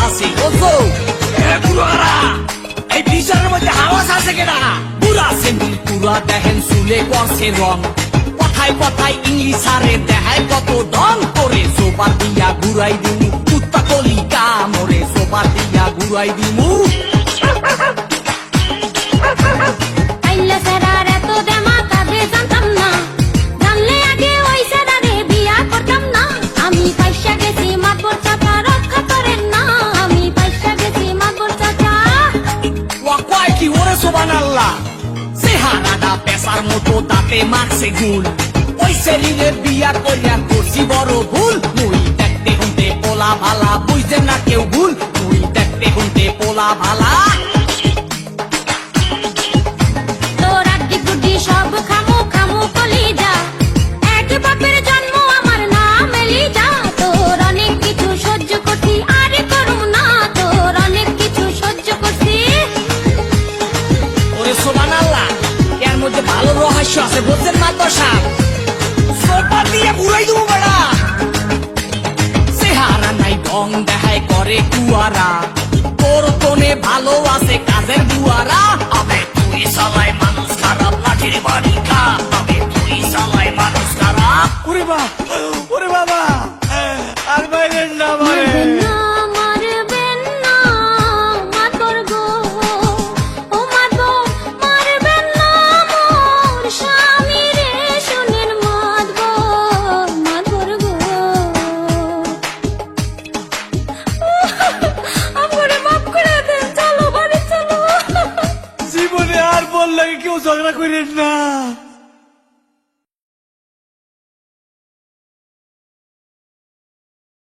আছে বুঝছো বুড়ারা এই বিচারের মধ্যে হাওয়া আছে কেনা বুড়া সেন্টি পুরা দেখেন চুলে করছে রং কথায় কথায় ইংলিশ আরে দেখায় কত দং করে সোপার দিয়া ঘুরাই দিমু কুত্তা কলি কামড়ে সোপার দিয়া ঘুরাই দিমু সুবহানাল্লাহ চেহারাটা পেশার মতো দাঁতে মারছে গুল ওই ছেলের বিয়া করিয়া করছি বড় ভুল মুই দেখতে শুনতে পোলা ভালা বুঝতে না কেউ ভুল মুই দেখতে শুনতে পোলা ভালা তোর আড্ডি গুড্ডি সব খামু খামু কলিজা এক বাপের জন্ম আমার নাম এলিজা তোর অনেক কিছু সহ্য করছি আর করুম না তোর অনেক কিছু সহ্য করছি সুবহানাল্লাহ এর মধ্যে ভালো রহস্য আছে বুঝছেন মাতর সাহেব সোপা দিয়ে ঘুরাই দেবো বেড়া চেহারা নাই ঢং দেখায় করে কুয়ারা তোর কোনে ভালো আছে কাজের বুয়ারা আবে তুই সালাই মানুষ খারাপ লাঠির বাড়ি খা আবে তুই সালাই মানুষ খারাপ ওরে বাবা